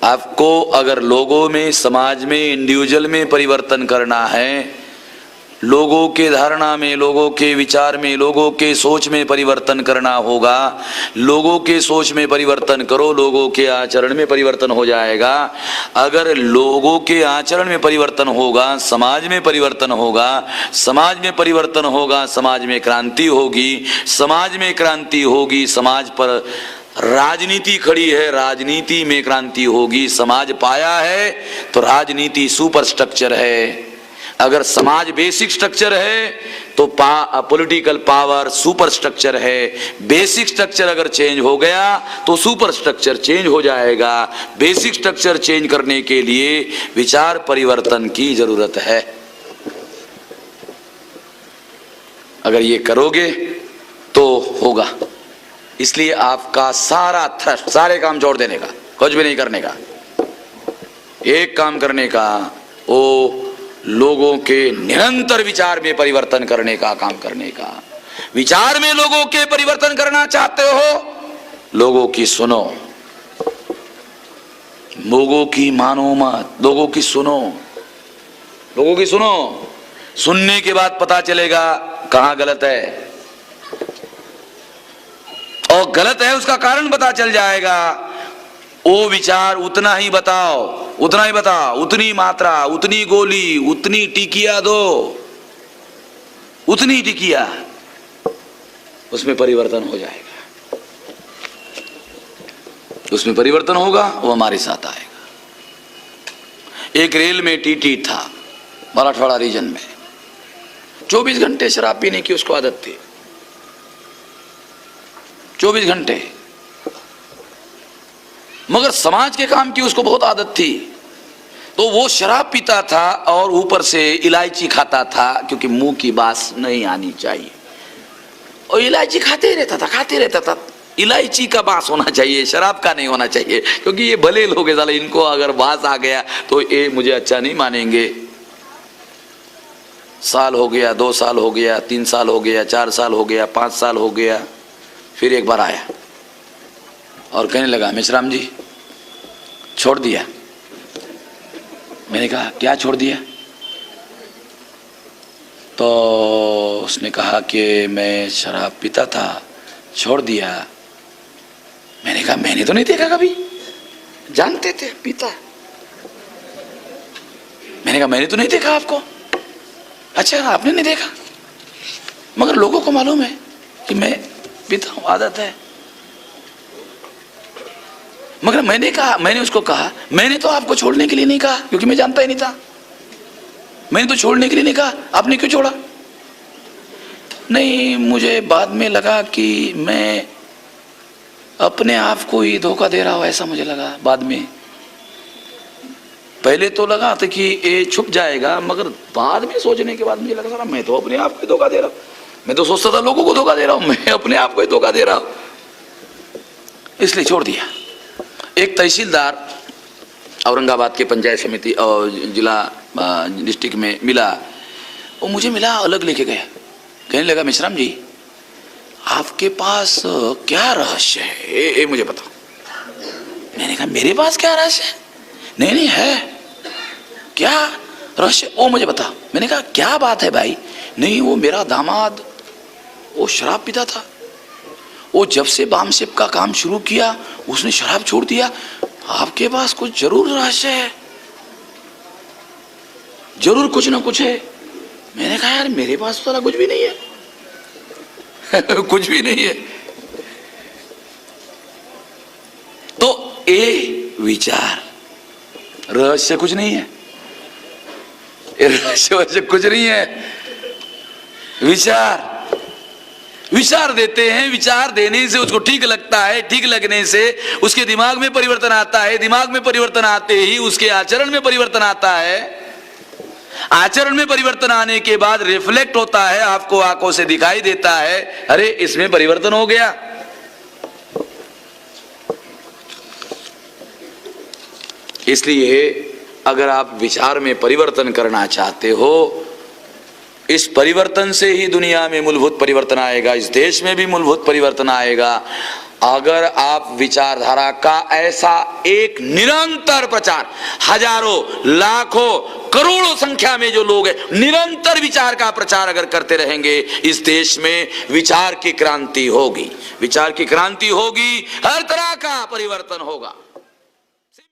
आपको अगर लोगों में, समाज में, इंडिविजुअल में परिवर्तन करना है, लोगों के धारणा में, लोगों के विचार में, लोगों के सोच में परिवर्तन करना होगा। लोगों के सोच में परिवर्तन करो, लोगों के आचरण में परिवर्तन हो जाएगा। अगर लोगों के आचरण में परिवर्तन होगा, समाज में परिवर्तन होगा, समाज में परिवर्तन होगा, समाज में क्रांति होगी, समाज में क्रांति होगी, समाज पर राजनीति खड़ी है, राजनीति में क्रांति होगी। समाज पाया है तो राजनीति सुपर स्ट्रक्चर है। अगर समाज बेसिक स्ट्रक्चर है तो पॉलिटिकल पावर सुपर स्ट्रक्चर है। बेसिक स्ट्रक्चर अगर चेंज हो गया तो सुपर स्ट्रक्चर चेंज हो जाएगा। बेसिक स्ट्रक्चर चेंज करने के लिए विचार परिवर्तन की जरूरत है। अगर ये करोगे तो होगा। इसलिए आपका सारा थ्रस्ट, सारे काम छोड़ देने का, कुछ भी नहीं करने का, एक काम करने का, वो लोगों के निरंतर विचार में परिवर्तन करने का काम करने का। विचार में लोगों के परिवर्तन करना चाहते हो, लोगों की सुनो, लोगों की मानो मत, लोगों की सुनो, लोगों की सुनो। सुनने के बाद पता चलेगा कहां गलत है, और गलत है उसका कारण पता चल जाएगा। वो विचार उतना ही बताओ, उतना ही बताओ, उतनी मात्रा, उतनी गोली, उतनी टिकिया दो, उतनी टिकिया, उसमें परिवर्तन हो जाएगा। उसमें परिवर्तन होगा, वो हमारे साथ आएगा। एक रेल में टीटी था, मराठवाड़ा रीजन में, 24 घंटे शराब पीने की उसको आदत थी, 24 घंटे। मगर समाज के काम की उसको बहुत आदत थी, तो वो शराब पीता था और ऊपर से इलायची खाता था, क्योंकि मुंह की बास नहीं आनी चाहिए। और इलायची खाते ही रहता था, खाते रहता था। इलायची का बास होना चाहिए, शराब का नहीं होना चाहिए, क्योंकि ये भले लोग हैं, साले इनको अगर बास आ गया तो ये मुझे अच्छा नहीं मानेंगे। साल हो गया, 2 साल हो गया, 3 साल हो गया, 4 साल हो गया, 5 साल हो गया। फिर एक बार आया और कहने लगा, मेश्राम जी छोड़ दिया। मैंने कहा क्या छोड़ दिया? तो उसने कहा कि मैं शराब पीता था, छोड़ दिया। मैंने कहा मैंने तो नहीं देखा कभी, जानते थे पीता। मैंने कहा मैंने तो नहीं देखा आपको। अच्छा आपने नहीं देखा, मगर लोगों को मालूम है कि मैं पीता हूं, आदत है। मगर मैंने उसको कहा, मैंने तो आपको छोड़ने के लिए नहीं कहा, क्योंकि मैं जानता ही नहीं था। मैंने तो छोड़ने के लिए नहीं कहा, आपने क्यों छोड़ा? नहीं, मुझे बाद में लगा कि मैं अपने आप को ही धोखा दे रहा हूं, ऐसा मुझे लगा बाद में। पहले तो लगा था कि ये छुप जाएगा, मगर बाद में सोचने के बाद मुझे लगा सारा मैं तो अपने आप को ही धोखा दे रहा हूं। मैं तो सोचता था लोगों को धोखा दे रहा हूं, मैं अपने आप को ही धोखा दे रहा हूं, इसलिए छोड़ दिया। एक तहसीलदार औरंगाबाद के पंचायत समिति और जिला डिस्ट्रिक्ट में मिला, वो मुझे मिला, अलग लेके गया। कहने लगा मेश्राम जी आपके पास क्या रहस्य है, ये मुझे बताओ। मैंने कहा मेरे पास क्या रहस्य है? नहीं है, क्या रहस्य वो मुझे बता। मैंने कहा क्या बात है भाई? नहीं, वो मेरा दामाद वो शराब पीता था, वो जब से बामसेप का काम शुरू किया उसने शराब छोड़ दिया। आपके पास कुछ जरूर रहस्य है, जरूर कुछ ना कुछ है। मैंने कहा यार मेरे पास तो कुछ भी नहीं है कुछ भी नहीं है। तो ये विचार रहस्य कुछ नहीं है, रहस्य कुछ नहीं है। विचार देते हैं, विचार देने से उसको ठीक लगता है, ठीक लगने से उसके दिमाग में परिवर्तन आता है, दिमाग में परिवर्तन आते ही उसके आचरण में परिवर्तन आता है, आचरण में परिवर्तन आने के बाद रिफ्लेक्ट होता है, आपको आंखों से दिखाई देता है, अरे इसमें परिवर्तन हो गया। इसलिए अगर आप विचार में परिवर्तन करना चाहते हो, इस परिवर्तन से ही दुनिया में मूलभूत परिवर्तन आएगा, इस देश में भी मूलभूत परिवर्तन आएगा। अगर आप विचारधारा का ऐसा एक निरंतर प्रचार, हजारों लाखों करोड़ों संख्या में जो लोग हैं, निरंतर विचार का प्रचार अगर करते रहेंगे, इस देश में विचार की क्रांति होगी, विचार की क्रांति होगी, हर तरह का परिवर्तन होगा।